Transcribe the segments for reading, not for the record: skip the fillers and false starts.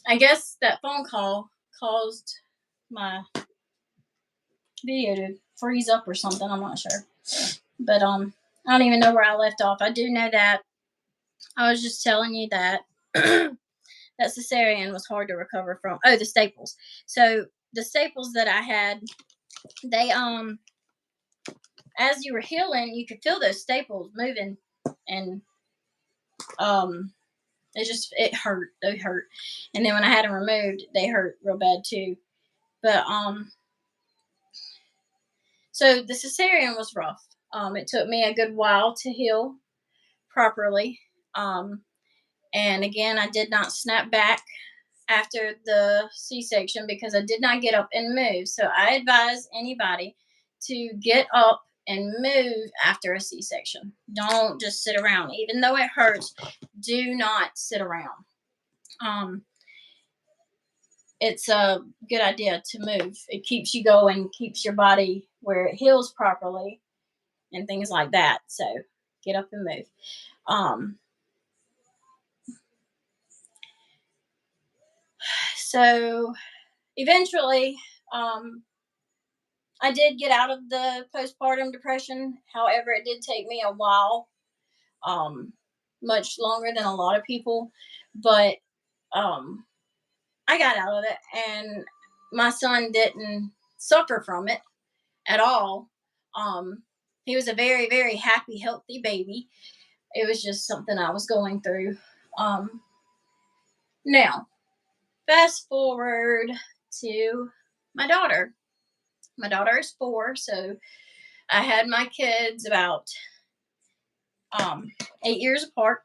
I guess that phone call caused my video to freeze up or something. I'm not sure. But I don't even know where I left off. I do know that I was just telling you that that cesarean was hard to recover from. Oh, the staples. So the staples that I had, they as you were healing, you could feel those staples moving, and it hurt. They hurt. And then when I had them removed, they hurt real bad too. But so the cesarean was rough. It took me a good while to heal properly. And again, I did not snap back after the C-section because I did not get up and move. So I advise anybody to get up and move after a C-section. Don't just sit around. Even though it hurts, do not sit around. It's a good idea to move. It keeps you going, keeps your body where it heals properly, and things like that. So get up and move. So eventually, I did get out of the postpartum depression. However, it did take me a while, much longer than a lot of people, but I got out of it, and my son didn't suffer from it at all. He was a very, very happy, healthy baby. It was just something I was going through. Now, fast forward to my daughter. My daughter is 4, so I had my kids about 8 years apart.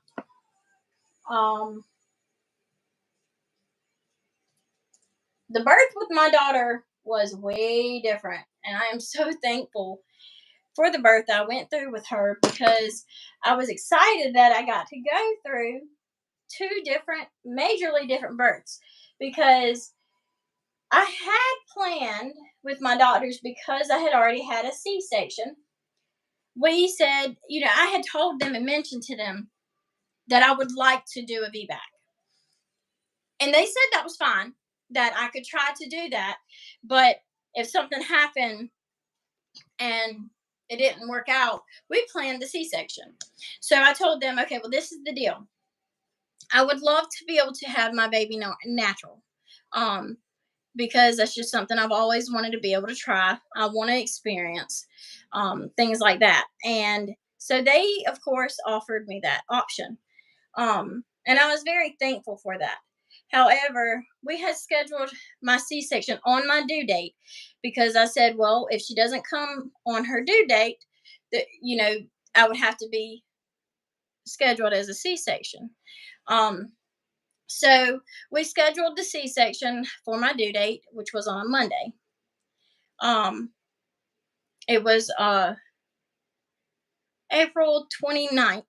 The birth with my daughter was way different, and I am so thankful for the birth I went through with her because I was excited that I got to go through 2 different, majorly different births, because I had planned with my daughters, because I had already had a C-section. We said, I had told them and mentioned to them that I would like to do a vback. And they said that was fine, that I could try to do that. But if something happened and it didn't work out, we planned the C-section. So I told them, okay, well, this is the deal. I would love to be able to have my baby natural, because that's just something I've always wanted to be able to try. I want to experience things like that. And so they, of course, offered me that option. And I was very thankful for that. However, we had scheduled my C-section on my due date because I said, well, if she doesn't come on her due date, I would have to be scheduled as a C-section. So we scheduled the C-section for my due date, which was on a Monday. It was April 29th,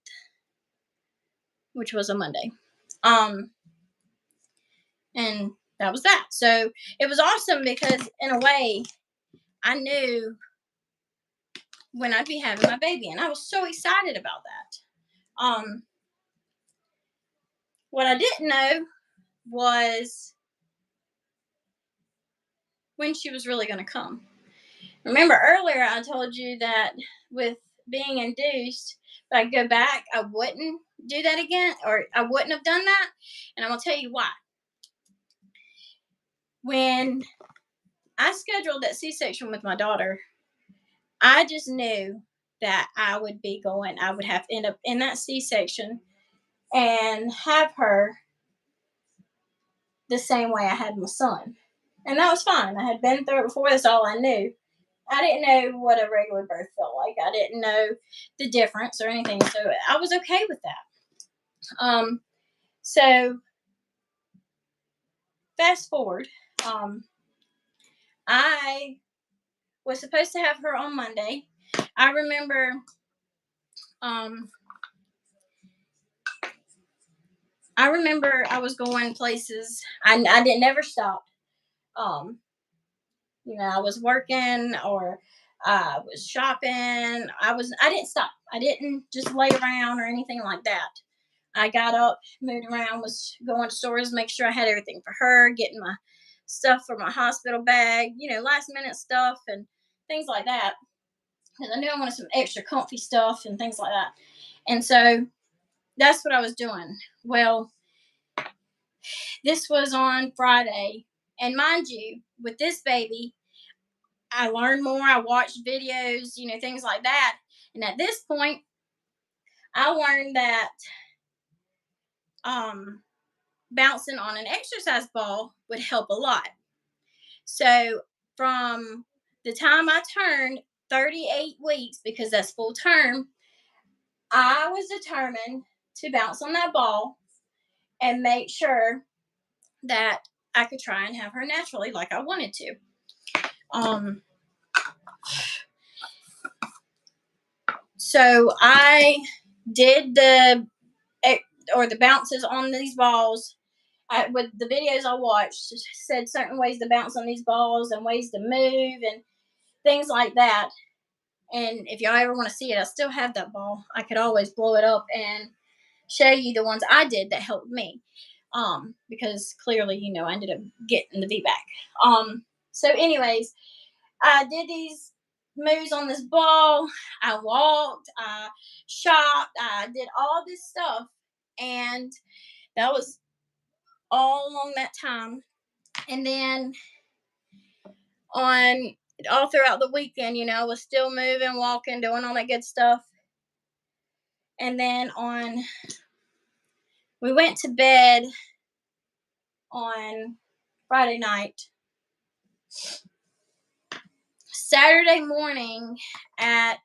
which was a Monday. And that was that. So it was awesome because, in a way, I knew when I'd be having my baby, and I was so excited about that. What I didn't know was when she was really going to come. Remember earlier I told you that with being induced, if I go back, I wouldn't do that again, or I wouldn't have done that. And I'm going to tell you why. When I scheduled that C-section with my daughter, I just knew that I would have to end up in that C-section and have her the same way I had my son. And that was fine. I had been through it before. That's all I knew. I didn't know what a regular birth felt like. I didn't know the difference or anything. So I was okay with that. So fast forward, I was supposed to have her on Monday. I remember I was going places. I never stopped. I was working, or I was shopping. I didn't stop. I didn't just lay around or anything like that. I got up, moved around, was going to stores, make sure I had everything for her, getting my stuff for my hospital bag, last minute stuff and things like that. Because I knew I wanted some extra comfy stuff and things like that. And so that's what I was doing. Well, this was on Friday. And mind you, with this baby, I learned more. I watched videos, things like that. And at this point, I learned that bouncing on an exercise ball would help a lot. So from the time I turned 38 weeks, because that's full term, I was determined to bounce on that ball and make sure that I could try and have her naturally like I wanted to. So I did the bounces on these balls. With the videos I watched, said certain ways to bounce on these balls and ways to move and things like that. And if y'all ever want to see it, I still have that ball. I could always blow it up and show you the ones I did that helped me. Because clearly, I ended up getting the vback. So anyways, I did these moves on this ball. I walked, I shopped, I did all this stuff. And that was all along that time. And then all throughout the weekend, I was still moving, walking, doing all that good stuff. And then we went to bed on Friday night. Saturday morning at,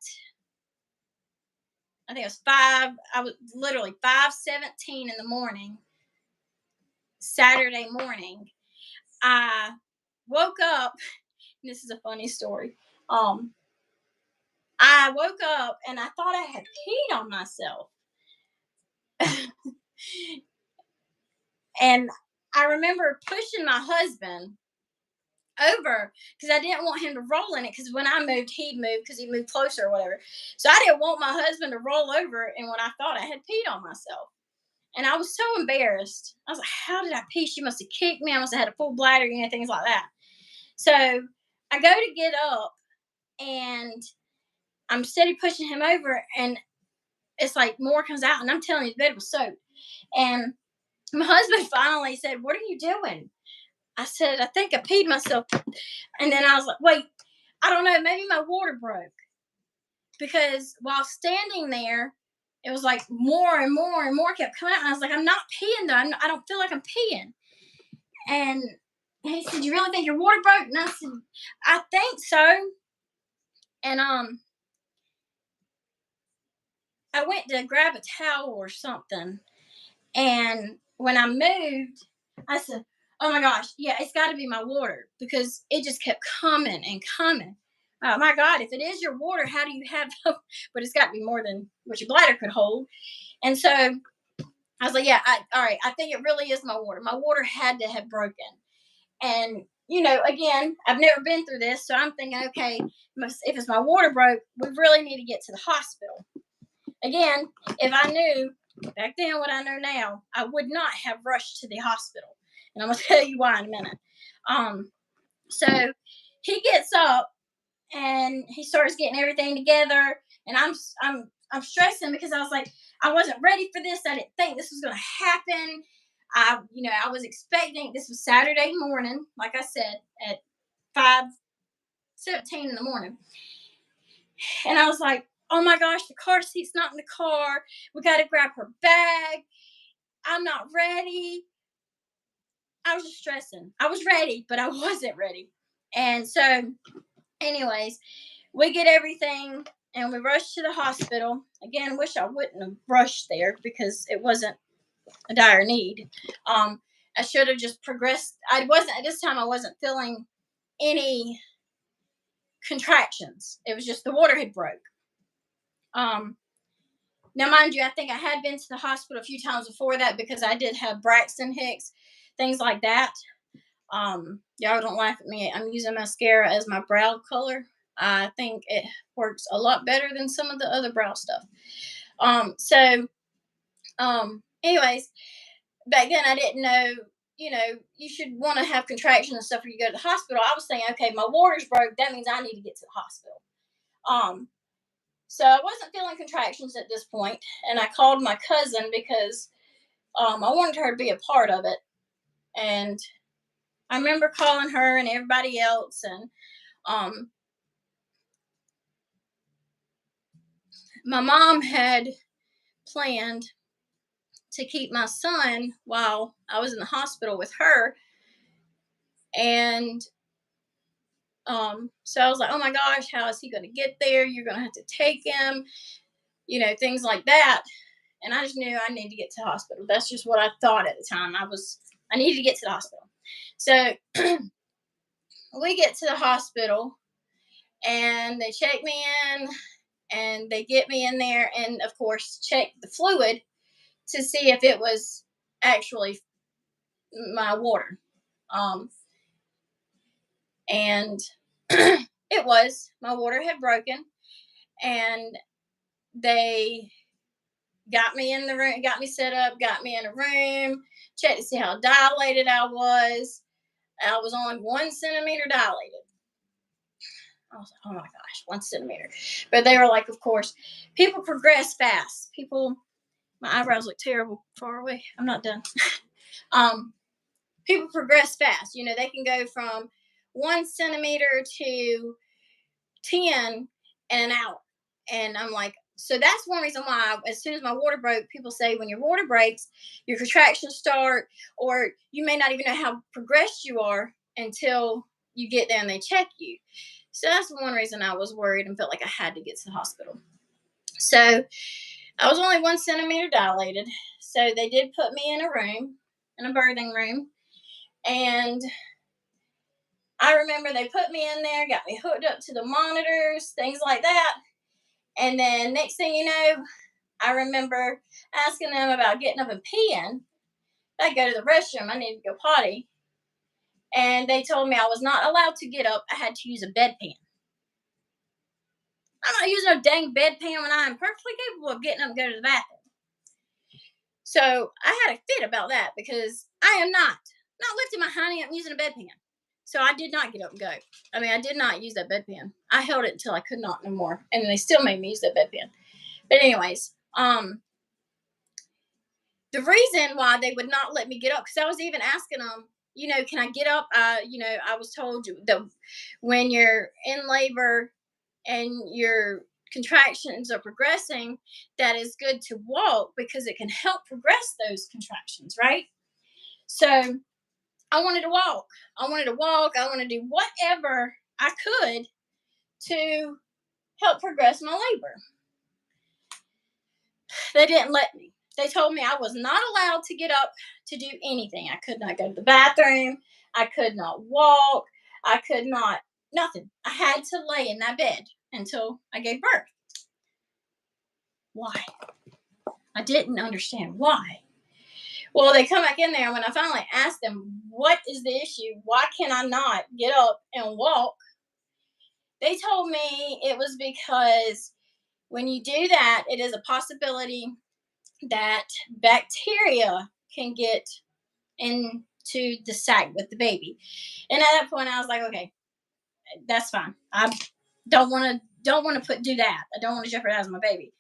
I think it was I was literally 5:17 in the morning. Saturday morning, I woke up. This is a funny story. I woke up and I thought I had peed on myself. And I remember pushing my husband over because I didn't want him to roll in it, because when I moved, he'd move because he moved closer or whatever. So I didn't want my husband to roll over in what I thought I had peed on myself. And I was so embarrassed. I was like, how did I pee? She must have kicked me. I must have had a full bladder, things like that. So I go to get up and I'm steady pushing him over, and it's like more comes out, and I'm telling you, the bed was soaked. And my husband finally said, "What are you doing?" I said, "I think I peed myself." And then I was like, wait, I don't know, maybe my water broke. Because while standing there, it was like more and more and more kept coming out. And I was like, I'm not peeing though. I don't feel like I'm peeing. And he said, "You really think your water broke?" And I said, "I think so." And I went to grab a towel or something. And when I moved, I said, "Oh my gosh, yeah, it's got to be my water," because it just kept coming and coming. Oh my God, if it is your water, how do you have, but it's got to be more than what your bladder could hold. And so I was like, yeah, all right, I think it really is my water. My water had to have broken. And, again, I've never been through this. So I'm thinking, okay, if it's my water broke, we really need to get to the hospital. Again, if I knew back then what I know now, I would not have rushed to the hospital. And I'm going to tell you why in a minute. So he gets up and he starts getting everything together. And I'm stressing because I was like, I wasn't ready for this. I didn't think this was going to happen. I was expecting, this was Saturday morning, like I said, at 5:17 in the morning. And I was like, oh my gosh, the car seat's not in the car. We got to grab her bag. I'm not ready. I was just stressing. I was ready, but I wasn't ready. And so, anyways, we get everything and we rush to the hospital. Again, wish I wouldn't have rushed there because it wasn't a dire need. I should have just progressed. At this time, I wasn't feeling any contractions. It was just the water had broke. Now, mind you, I think I had been to the hospital a few times before that because I did have Braxton Hicks, things like that. Y'all don't laugh at me. I'm using mascara as my brow color. I think it works a lot better than some of the other brow stuff. Anyways, back then I didn't know, you should want to have contractions and stuff when you go to the hospital. I was thinking, okay, my water's broke. That means I need to get to the hospital. Um, so I wasn't feeling contractions at this point, and I called my cousin because I wanted her to be a part of it. And I remember calling her and everybody else, and um, my mom had planned to keep my son while I was in the hospital with her. And so I was like, oh my gosh, how is he going to get there? You're going to have to take him, things like that. And I just knew I needed to get to the hospital. That's just what I thought at the time. I needed to get to the hospital. So we get to the hospital and they check me in and they get me in there and, of course, check the fluid to see if it was actually my water. And it was. My water had broken, and they got me in the room, got me set up, got me in a room, checked to see how dilated I was. I was only 1 centimeter dilated. I was like, oh my gosh, 1 centimeter. But they were like, of course, people progress fast. My eyebrows look terrible far away. I'm not done. People progress fast. They can go from 1 centimeter to 10 in an hour. And I'm like, so that's one reason why, as soon as my water broke, people say when your water breaks, your contractions start, or you may not even know how progressed you are until you get there and they check you. So that's one reason I was worried and felt like I had to get to the hospital. So I was only 1 centimeter dilated. So they did put me in a birthing room. And I remember they put me in there, got me hooked up to the monitors, things like that. And then next thing you know, I remember asking them about getting up and peeing. I go to the restroom, I need to go potty. And they told me I was not allowed to get up. I had to use a bedpan. I'm not using no dang bedpan when I am perfectly capable of getting up and go to the bathroom. So I had a fit about that because I am not lifting my hiney up and using a bedpan. So I did not get up and go. I mean, I did not use that bedpan. I held it until I could not no more. And they still made me use that bedpan. But anyways, the reason why they would not let me get up, because I was even asking them, can I get up? I was told that when you're in labor and your contractions are progressing, that is good to walk because it can help progress those contractions, right? So I wanted to walk. I wanted to do whatever I could to help progress my labor. They didn't let me. They told me I was not allowed to get up to do anything. I could not go to the bathroom. I could not walk. I could not, nothing. I had to lay in that bed until I gave birth. Why? I didn't understand why. Well, they come back in there, and when I finally asked them, what is the issue? Why can I not get up and walk? They told me it was because when you do that, it is a possibility that bacteria can get into the sac with the baby. And at that point, I was like, okay, that's fine. I don't want to do that. I don't want to jeopardize my baby.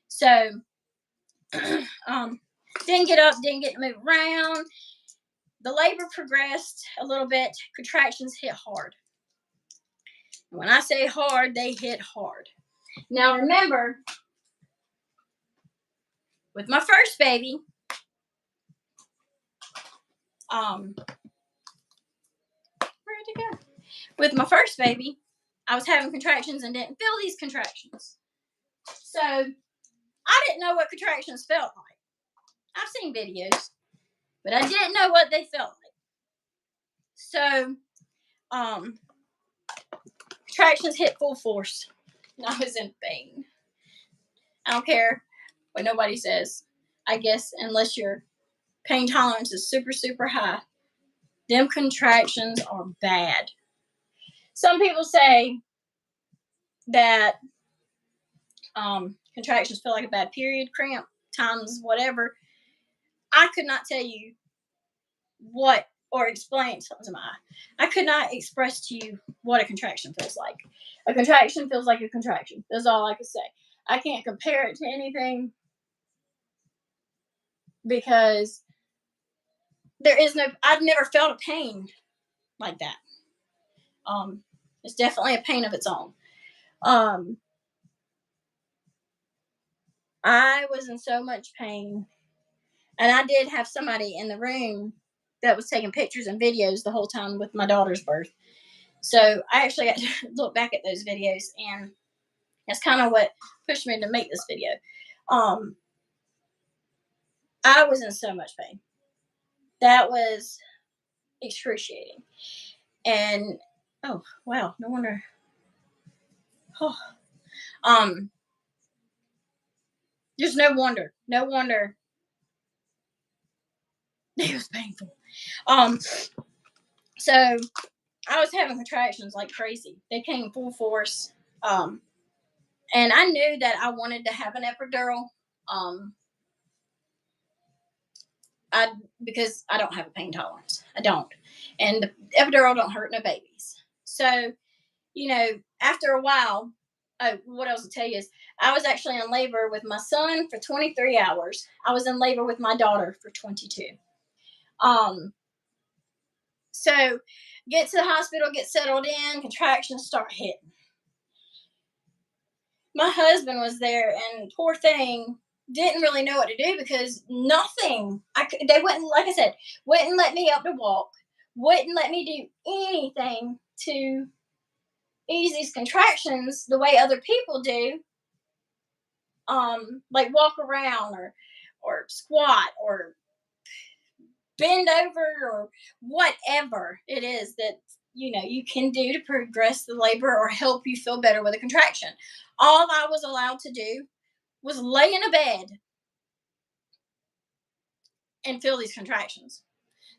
So, didn't get up, didn't get to move around. The labor progressed a little bit. Contractions hit hard. When I say hard, they hit hard. Now remember, with my first baby, where'd it go? With my first baby, I was having contractions and didn't feel these contractions. So I didn't know what contractions felt like. I've seen videos, but I didn't know what they felt like. So contractions hit full force. I was in pain. I don't care what nobody says. I guess unless your pain tolerance is super, super high, them contractions are bad. Some people say that contractions feel like a bad period cramp times whatever. I could not tell you what, or explain something to my eye. I could not express to you what a contraction feels like. A contraction feels like a contraction. That's all I could say. I can't compare it to anything because I've never felt a pain like that. It's definitely a pain of its own. I was in so much pain, and I did have somebody in the room that was taking pictures and videos the whole time with my daughter's birth. So I actually got to look back at those videos, and that's kind of what pushed me to make this video. I was in so much pain. That was excruciating. And oh wow, no wonder. Oh, there's no wonder it was painful. So I was having contractions like crazy. They came full force. And I knew that I wanted to have an epidural. Because I don't have a pain tolerance. I don't. And the epidural don't hurt no babies. So, after a while, what else to tell you is I was actually in labor with my son for 23 hours. I was in labor with my daughter for 22. So get to the hospital, get settled in, contractions start hitting. My husband was there, and poor thing didn't really know what to do because nothing. They wouldn't, like I said, wouldn't let me up to walk, wouldn't let me do anything to ease these contractions the way other people do. Like walk around or squat or bend over or whatever it is that you can do to progress the labor or help you feel better with a contraction. All I was allowed to do was lay in a bed and feel these contractions.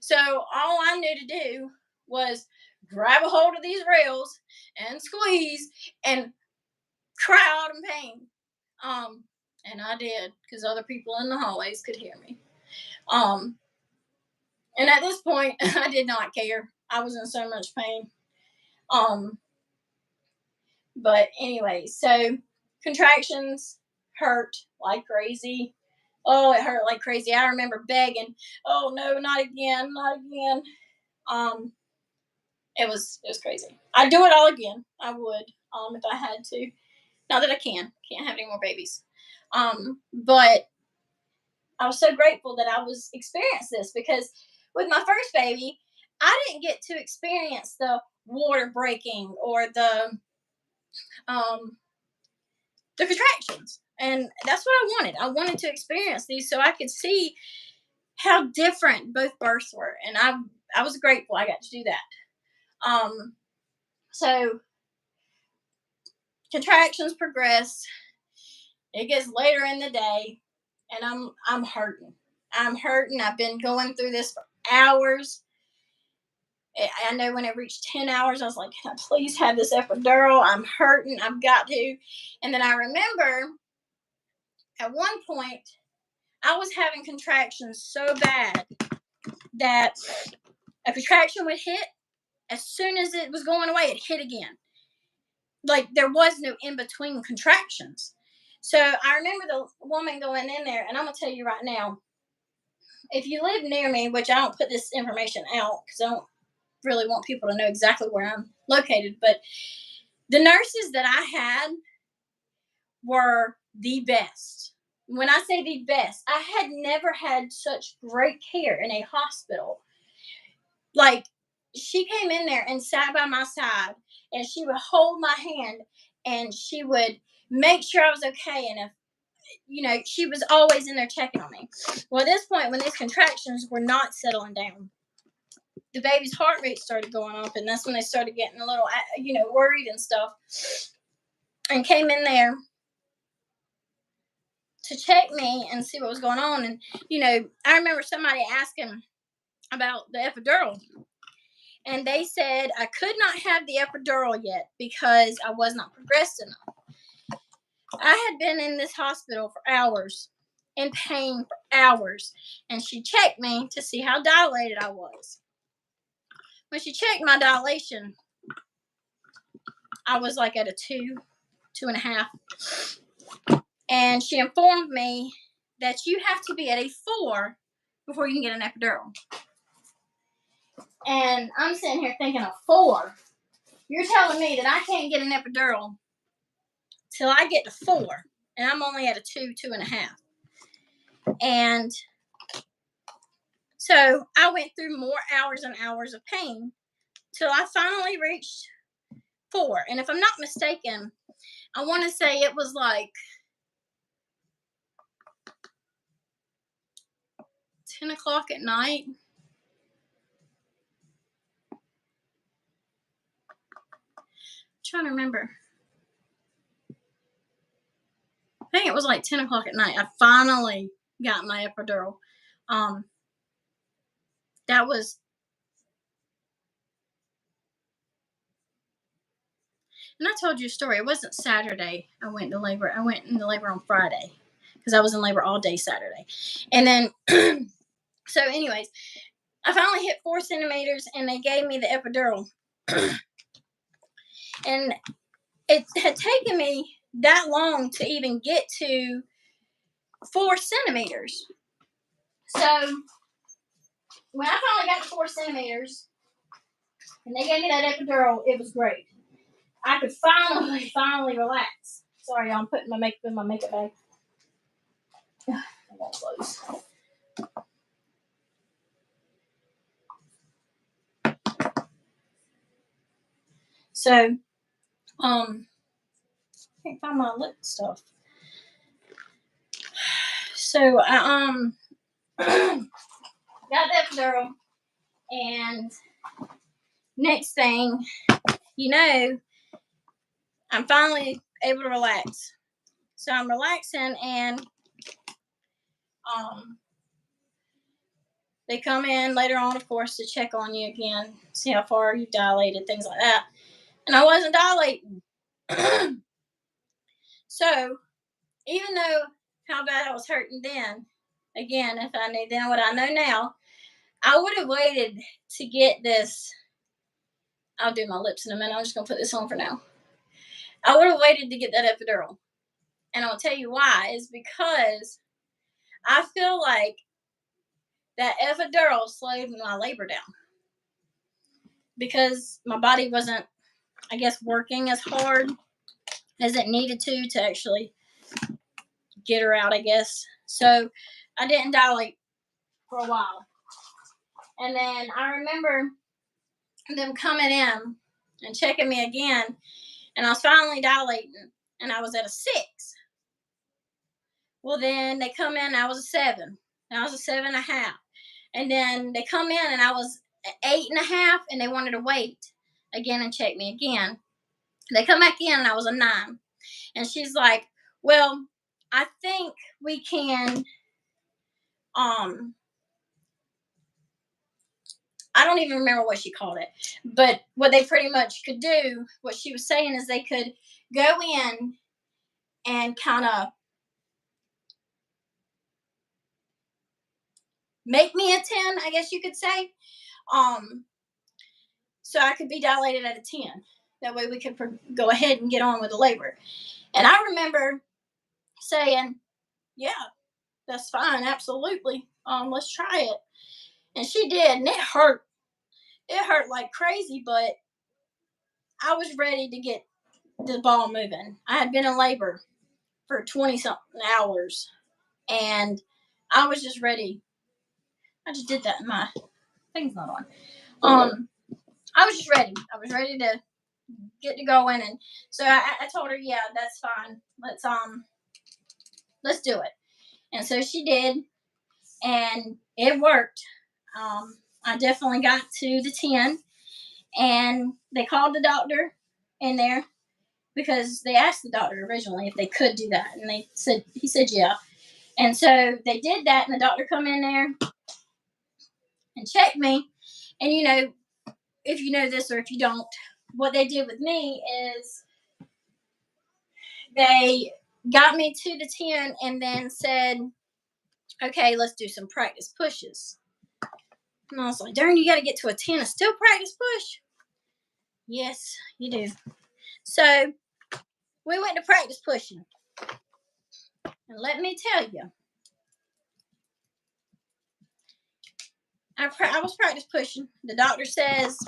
So all I knew to do was grab a hold of these rails and squeeze and cry out in pain. And I did because other people in the hallways could hear me. And at this point, I did not care. I was in so much pain. But anyway, so contractions hurt like crazy. Oh, it hurt like crazy. I remember begging, "Oh no, not again, not again." It was crazy. I'd do it all again. I would, if I had to. Not that I can't have any more babies. But I was so grateful that I was experiencing this because with my first baby, I didn't get to experience the water breaking or the contractions. And that's what I wanted. I wanted to experience these so I could see how different both births were. And I was grateful I got to do that. So contractions progress. It gets later in the day, and I'm hurting. I'm hurting. I've been going through this for hours. I know when it reached 10 hours, I was like, can I please have this epidural? I'm hurting. I've got to. And then I remember at one point, I was having contractions so bad that a contraction would hit. As soon as it was going away, it hit again. Like there was no in between contractions. So I remember the woman going in there, and I'm going to tell you right now, if you live near me, which I don't put this information out because I don't really want people to know exactly where I'm located, but the nurses that I had were the best. When I say the best, I had never had such great care in a hospital. Like, she came in there and sat by my side, and she would hold my hand, and she would make sure I was okay. And if, she was always in there checking on me. Well, at this point, when these contractions were not settling down, the baby's heart rate started going up, and that's when they started getting a little, worried and stuff, and came in there to check me and see what was going on. And, I remember somebody asking about the epidural, and they said I could not have the epidural yet because I was not progressed enough. I had been in this hospital for hours, in pain for hours. And she checked me to see how dilated I was. When she checked my dilation, I was like at a 2.5. And she informed me that you have to be at a 4 before you can get an epidural. And I'm sitting here thinking, a 4? You're telling me that I can't get an epidural till I get to 4, and I'm only at a 2.5. And so I went through more hours and hours of pain till I finally reached 4. And if I'm not mistaken, I want to say it was like 10 o'clock at night. I'm trying to remember. I think it was like 10 o'clock at night. I finally got my epidural. That was, and I told you a story. It wasn't Saturday I went into labor. I went into labor on Friday because I was in labor all day Saturday. And then, so anyways, I finally hit 4 centimeters and they gave me the epidural. And it had taken me that long to even get to 4 centimeters. So when I finally got to 4 centimeters and they gave me that epidural, it was great. I could finally relax. Sorry, y'all, I'm putting my makeup in my makeup bag. I won't close. So, can't find my lip stuff. So I got the epidural, and next thing you know, I'm finally able to relax. So I'm relaxing, and they come in later on, of course, to check on you again, see how far you dilated, things like that. And I wasn't dilating. So even though how bad I was hurting then, again, if I knew then what I know now, I would have waited to get this. I'll do my lips in a minute. I'm just going to put this on for now. I would have waited to get that epidural. And I'll tell you why. Is because I feel like that epidural slowed my labor down. Because my body wasn't, I guess, working as hard as it needed to actually get her out, I guess. So I didn't dilate for a while. And then I remember them coming in and checking me again, and I was finally dilating, and I was at a 6. Well, then they come in, and I was a 7. And I was a 7.5. And then they come in, and I was at 8.5, and they wanted to wait again and check me again. They come back in, and I was a 9. And she's like, well, I think we can, I don't even remember what she called it, but what they pretty much could do, what she was saying is they could go in and kind of make me a 10, I guess you could say. So I could be dilated at a 10. That way we could go ahead and get on with the labor. And I remember saying, yeah, that's fine, absolutely. Let's try it. And she did, and it hurt. It hurt like crazy, but I was ready to get the ball moving. I had been in labor for 20-something hours, and I was just ready. I just did that, and my thing's not on. I was just ready. I was ready to get to going, and so I told her, yeah, that's fine. Let's do it. And so she did, and it worked. I definitely got to the 10, and they called the doctor in there because they asked the doctor originally if they could do that, and he said yeah. And so they did that, and the doctor come in there and checked me. And you know, if you know this or if you don't, what they did with me is they got me to the 10 and then said, okay, let's do some practice pushes. And I was like, darn, you got to get to a 10 and still practice push? Yes, you do. So we went to practice pushing. And let me tell you, I was practice pushing. The doctor says,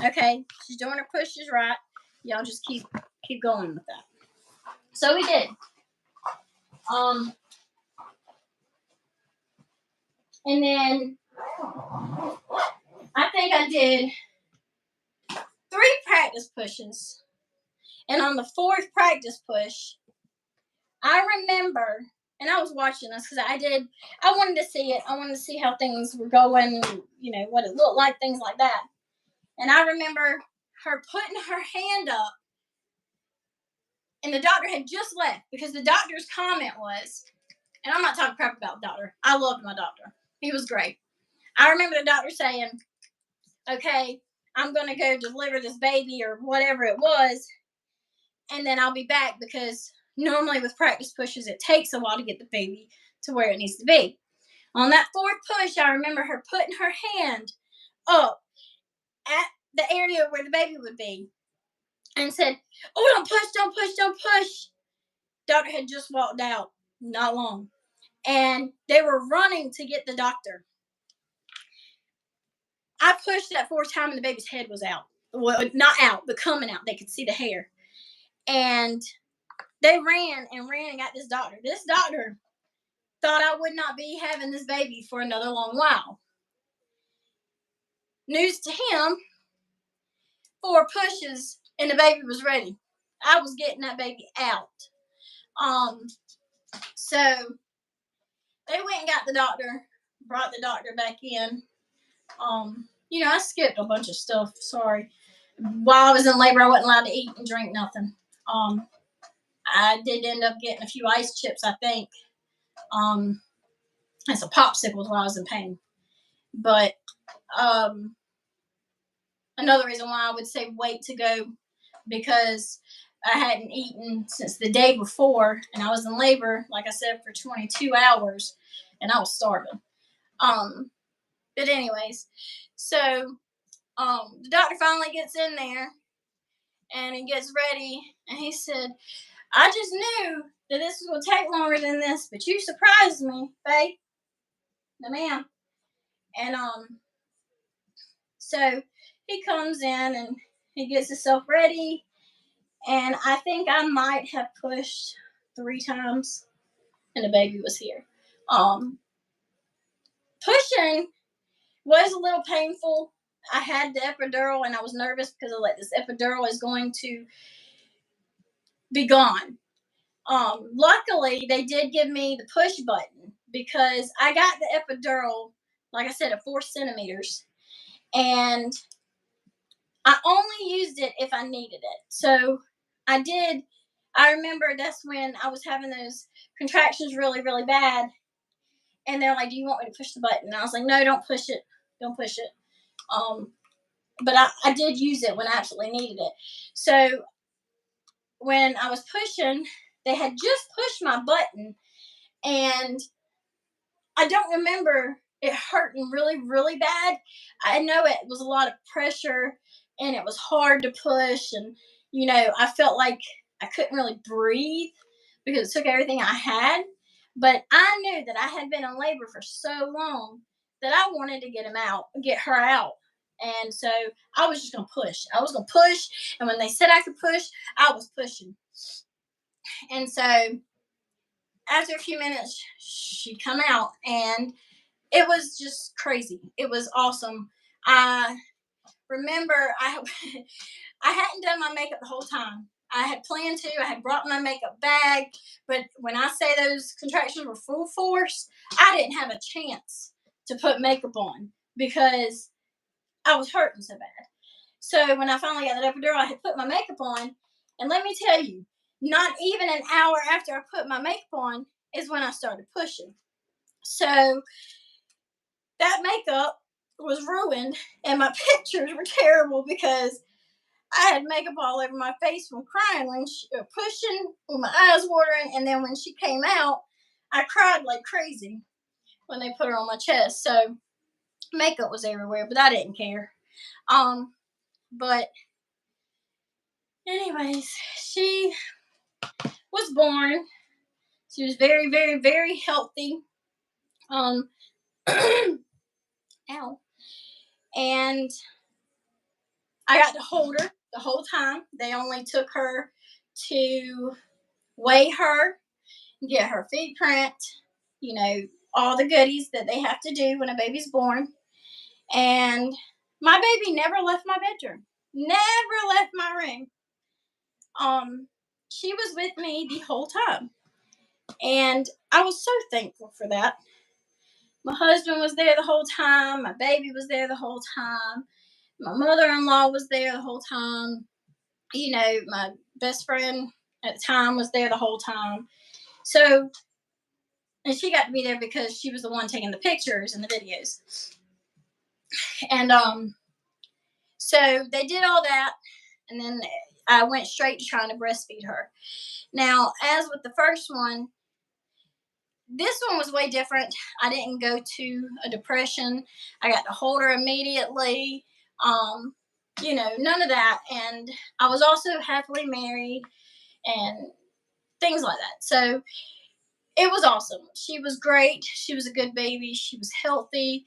okay, she's doing her pushes right. Y'all just keep going with that. So we did. And then I think I did 3 practice pushes. And on the 4th practice push, I remember, and I was watching this because I wanted to see it. I wanted to see how things were going, what it looked like, things like that. And I remember her putting her hand up, and the doctor had just left because the doctor's comment was, and I'm not talking crap about the doctor. I loved my doctor. He was great. I remember the doctor saying, okay, I'm going to go deliver this baby or whatever it was, and then I'll be back because normally with practice pushes, it takes a while to get the baby to where it needs to be. On that 4th push, I remember her putting her hand up at the area where the baby would be and said, oh, don't push, don't push, don't push. Doctor had just walked out, not long. And they were running to get the doctor. I pushed that 4th time and the baby's head was out. Well, not out, but coming out. They could see the hair. And they ran and got this doctor. This doctor thought I would not be having this baby for another long while. News to him, 4 pushes and the baby was ready. I was getting that baby out. So they went and got the doctor, brought the doctor back in. I skipped a bunch of stuff. Sorry. While I was in labor, I wasn't allowed to eat and drink nothing. I did end up getting a few ice chips, I think. And some popsicles while I was in pain. But another reason why I would say wait to go, because I hadn't eaten since the day before, and I was in labor, like I said, for 22 hours, and I was starving. But anyways, so the doctor finally gets in there, and he gets ready, and he said, I just knew that this was going to take longer than this, but you surprised me, babe. No, ma'am. And so he comes in, and he gets himself ready, and I think I might have pushed 3 times, and the baby was here. Pushing was a little painful. I had the epidural, and I was nervous because I was like, this epidural is going to be gone. Luckily, they did give me the push button because I got the epidural, like I said, at 4 centimeters, and I only used it if I needed it. So I did. I remember that's when I was having those contractions really, really bad, and they're like, "Do you want me to push the button?" And I was like, "No, don't push it. Don't push it." But I did use it when I absolutely needed it. So when I was pushing, they had just pushed my button, and I don't remember it hurting really, really bad. I know it was a lot of pressure, and it was hard to push, and I felt like I couldn't really breathe because it took everything I had. But I knew that I had been in labor for so long that I wanted to get her out. And so I was just going to push. I was going to push. And when they said I could push, I was pushing. And so after a few minutes, she come out, and it was just crazy. It was awesome. I remember I hadn't done my makeup the whole time. I had planned to. I had brought my makeup bag, but when I say those contractions were full force, I didn't have a chance to put makeup on because I was hurting so bad. So when I finally got that epidural, I had put my makeup on, and let me tell you, not even an hour after I put my makeup on is when I started pushing. So that makeup was ruined, and my pictures were terrible because I had makeup all over my face from crying when pushing, with my eyes watering, and then when she came out, I cried like crazy. when they put her on my chest. So makeup was everywhere, but I didn't care. But anyways, she was born. She was very, very, very healthy. Ow. And I got to hold her the whole time. They only took her to weigh her, get her feet print, all the goodies that they have to do when a baby's born. And my baby never left my bedroom, never left my room. She was with me the whole time. And I was so thankful for that. My husband was there the whole time. My baby was there the whole time. My mother-in-law was there the whole time. My best friend at the time was there the whole time. So, and she got to be there because she was the one taking the pictures and the videos. And so they did all that, and then I went straight to trying to breastfeed her. Now, as with the first one, this one was way different. I didn't go to a depression. I got to hold her immediately. None of that. And I was also happily married and things like that. So it was awesome. She was great. She was a good baby. She was healthy.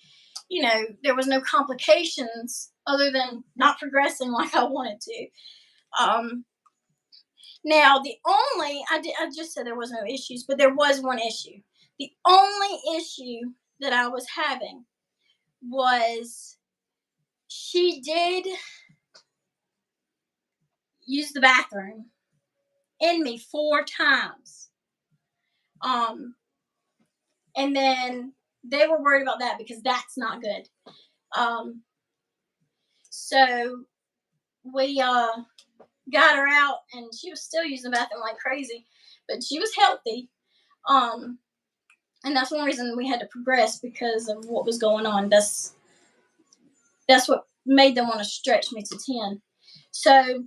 There was no complications other than not progressing like I wanted to. Now, I just said there was no issues, but there was one issue. The only issue that I was having was she did use the bathroom in me 4 times. And then they were worried about that because that's not good. So we got her out, and she was still using the bathroom like crazy, but she was healthy. And that's one reason we had to progress, because of what was going on. That's what made them want to stretch me to 10. So,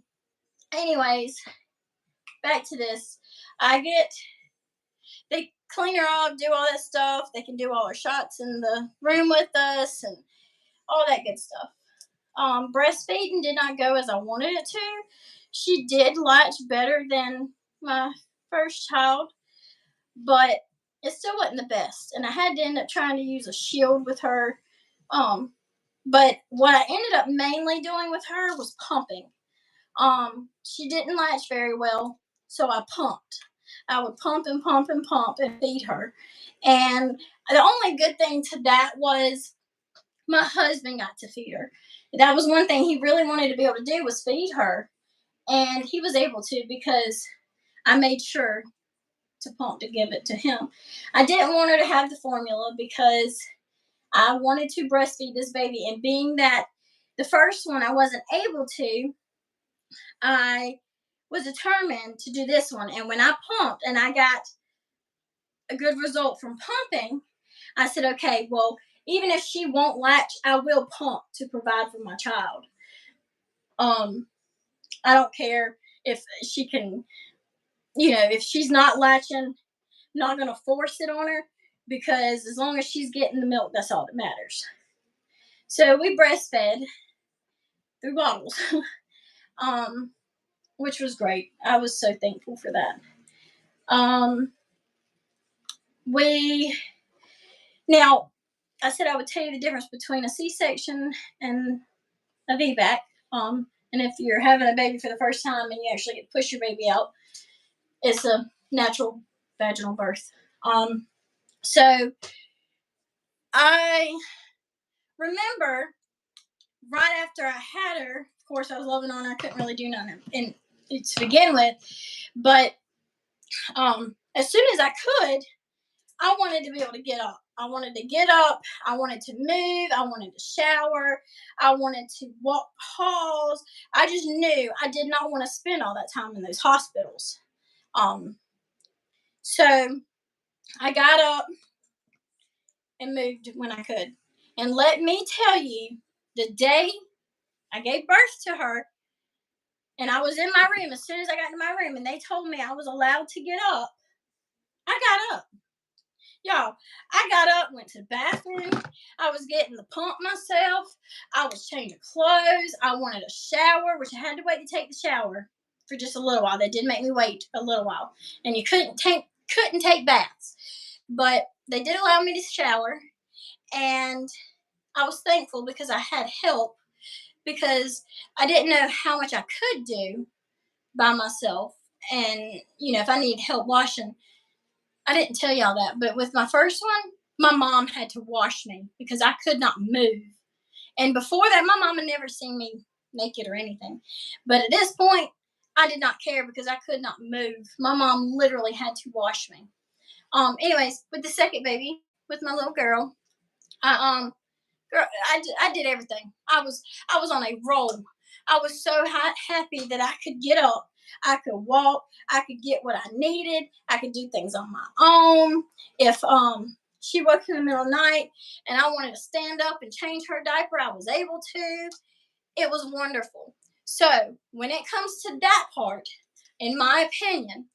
anyways, back to this. They clean her up, do all that stuff. They can do all her shots in the room with us and all that good stuff. Breastfeeding did not go as I wanted it to. She did latch better than my first child, but it still wasn't the best. And I had to end up trying to use a shield with her. But what I ended up mainly doing with her was pumping. She didn't latch very well, so I pumped. I would pump and pump and pump and feed her. And the only good thing to that was my husband got to feed her. That was one thing he really wanted to be able to do, was feed her. And he was able to, because I made sure to pump to give it to him. I didn't want her to have the formula because I wanted to breastfeed this baby. And being that the first one I wasn't able to, I was determined to do this one. And when I pumped and I got a good result from pumping, I said, okay, well, even if she won't latch, I will pump to provide for my child. I don't care if she can, if she's not latching, I'm not going to force it on her, because as long as she's getting the milk, that's all that matters. So we breastfed through bottles, which was great. I was so thankful for that. Now, I said I would tell you the difference between a C-section and a vback. And if you're having a baby for the first time and you actually get to push your baby out, it's a natural vaginal birth. So I remember right after I had her, of course, I was loving on her. I couldn't really do nothing to begin with. But as soon as I could, I wanted to be able to get up. I wanted to get up. I wanted to move. I wanted to shower. I wanted to walk halls. I just knew I did not want to spend all that time in those hospitals. So I got up and moved when I could. And let me tell you, the day I gave birth to her, and I was in my room, as soon as I got into my room and they told me I was allowed to get up, I got up. Y'all, I got up, went to the bathroom. I was getting the pump myself. I was changing clothes. I wanted a shower, which I had to wait to take the shower for just a little while. They did make me wait a little while, and you couldn't take baths, but they did allow me to shower, and I was thankful because I had help because I didn't know how much I could do by myself, and if I needed help washing. I didn't tell y'all that, but with my first one, my mom had to wash me because I could not move. And before that, my mom had never seen me naked or anything. But at this point, I did not care because I could not move. My mom literally had to wash me. Anyways, with the second baby, with my little girl, I girl, I did everything. I was on a roll. I was so happy that I could get up. I could walk. I could get what I needed. I could do things on my own. If she woke in the middle of the night and I wanted to stand up and change her diaper, I was able to. It was wonderful. So when it comes to that part, in my opinion,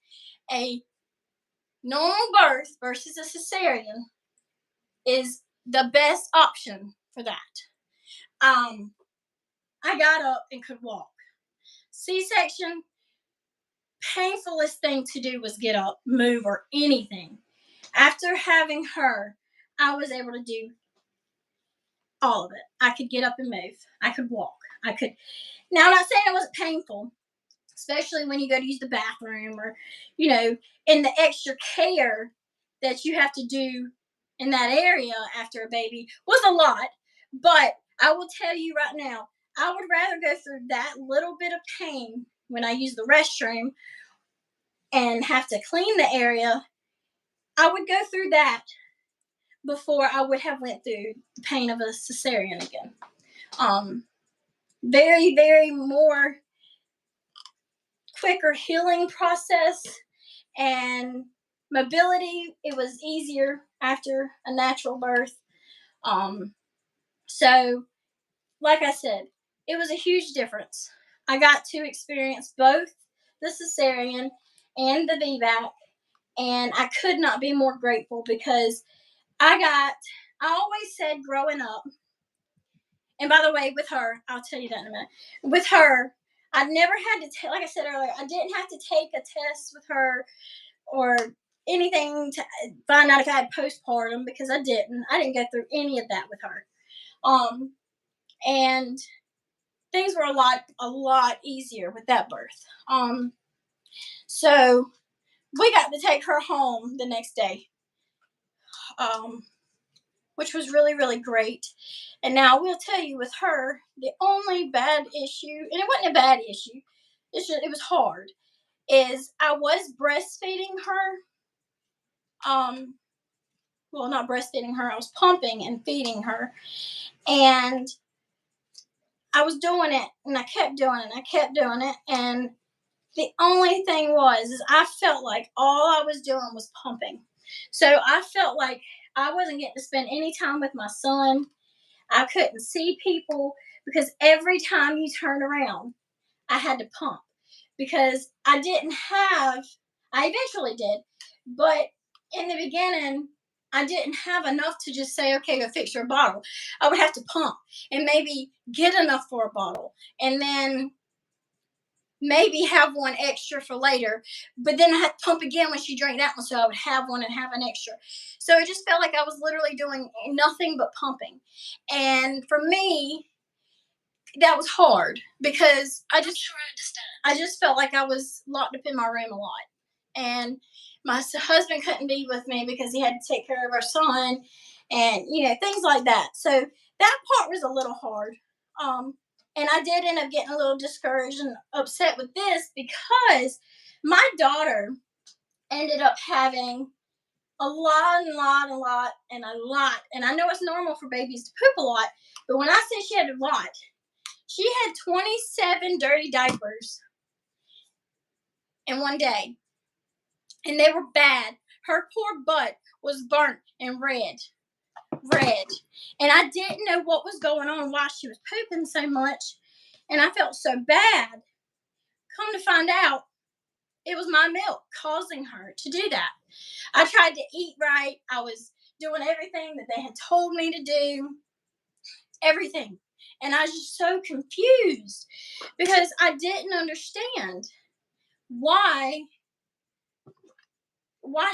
a normal birth versus a cesarean is the best option for that. I got up and could walk. C-section, painfulest thing to do was get up, move, or anything. After having her, I was able to do all of it. I could get up and move. I could walk. Now, I'm not saying it wasn't painful, especially when you go to use the bathroom or, in the extra care that you have to do in that area after a baby was a lot. But I will tell you right now, I would rather go through that little bit of pain when I use the restroom and have to clean the area. I would go through that before I would have went through the pain of a cesarean again. Very, very more quicker healing process and mobility. It was easier after a natural birth. So, like I said, it was a huge difference. I got to experience both the cesarean and the vback, and I could not be more grateful because I always said growing up, and by the way, with her, I'll tell you that in a minute. With her, I never had to like I said earlier, I didn't have to take a test with her or anything to find out if I had postpartum because I didn't. I didn't go through any of that with her. And things were a lot easier with that birth. So we got to take her home the next day, which was really, really great. And now I will tell you with her, the only bad issue, and it wasn't a bad issue, it was hard, is I was breastfeeding her. Well, not breastfeeding her, I was pumping and feeding her. And I was doing it, and I kept doing it, and I kept doing it. And the only thing is I felt like all I was doing was pumping. So I felt like I wasn't getting to spend any time with my son. I couldn't see people because every time you turn around, I had to pump because I eventually did, but in the beginning, I didn't have enough to just say, okay, go fix your bottle. I would have to pump and maybe get enough for a bottle and then maybe have one extra for later. But then I had to pump again when she drank that one, so I would have one and have an extra. So it just felt like I was literally doing nothing but pumping. And for me, that was hard because I just felt like I was locked up in my room a lot. And my husband couldn't be with me because he had to take care of our son and, things like that. So that part was a little hard. And I did end up getting a little discouraged and upset with this because my daughter ended up having a lot and lot and lot and a lot. And I know it's normal for babies to poop a lot, but when I say she had a lot, she had 27 dirty diapers in one day. And they were bad. Her poor butt was burnt and red. And I didn't know what was going on, why she was pooping so much. And I felt so bad. Come to find out, It was my milk causing her to do that. I tried to eat right. I was doing everything that they had told me to do, everything. And I was just so confused because I didn't understand why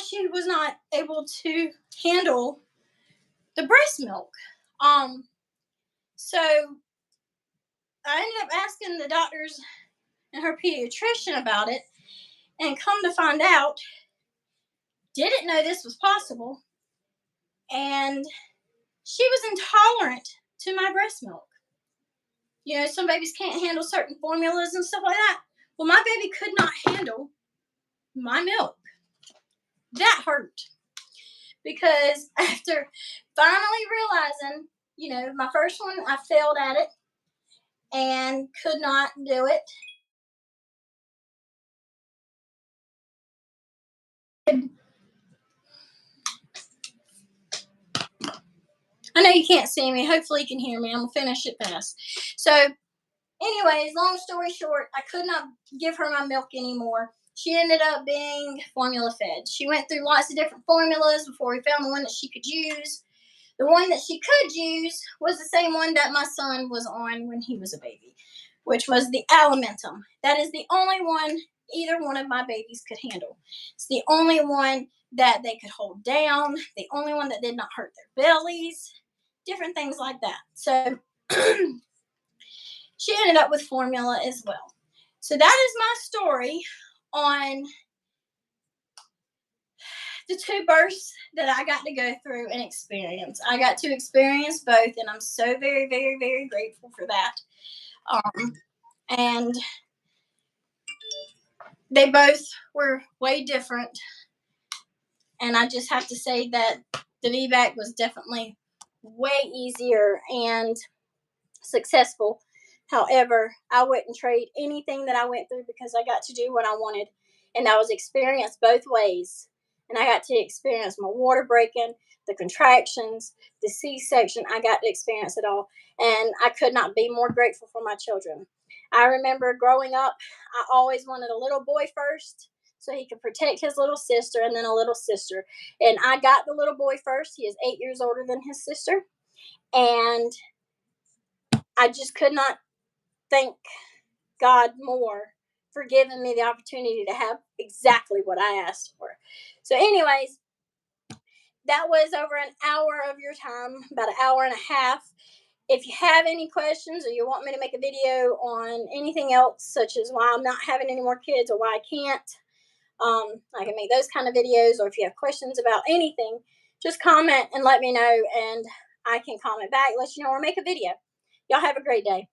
she was not able to handle the breast milk. So I ended up asking the doctors and her pediatrician about it, and come to find out, didn't know this was possible, and she was intolerant to my breast milk. You know, some babies can't handle certain formulas and stuff like that. Well, my baby could not handle my milk. That hurt. Because after finally realizing, you know, my first one, I failed at it and could not do it. I know you can't see me. Hopefully you can hear me. I'm going to finish it fast. So, anyways, long story short, I could not give her my milk anymore. She ended up being formula fed. She went through lots of different formulas before we found the one that she could use. The one that she could use was the same one that my son was on when he was a baby, which was the Alimentum. That is the only one either one of my babies could handle. It's the only one that they could hold down, the only one that did not hurt their bellies, different things like that. So she ended up with formula as well. So that is my story on the two births that I got to go through and experience. I got to experience both, and I'm so very, very, very grateful for that. And they both were way different. And I just have to say that the vback was definitely way easier and successful. However, I wouldn't trade anything that I went through because I got to do what I wanted, and I was experienced both ways. And I got to experience my water breaking, the contractions, the C-section. I got to experience it all, and I could not be more grateful for my children. I remember growing up, I always wanted a little boy first so he could protect his little sister, and then a little sister. And I got the little boy first. He is 8 years older than his sister, and I just could not thank God more for giving me the opportunity to have exactly what I asked for. So, anyways, that was over an hour of your time, about an hour and a half. If you have any questions or you want me to make a video on anything else, such as why I'm not having any more kids or why I can't, I can make those kind of videos. Or if you have questions about anything, just comment and let me know, and I can comment back, let you know, or make a video. Y'all have a great day.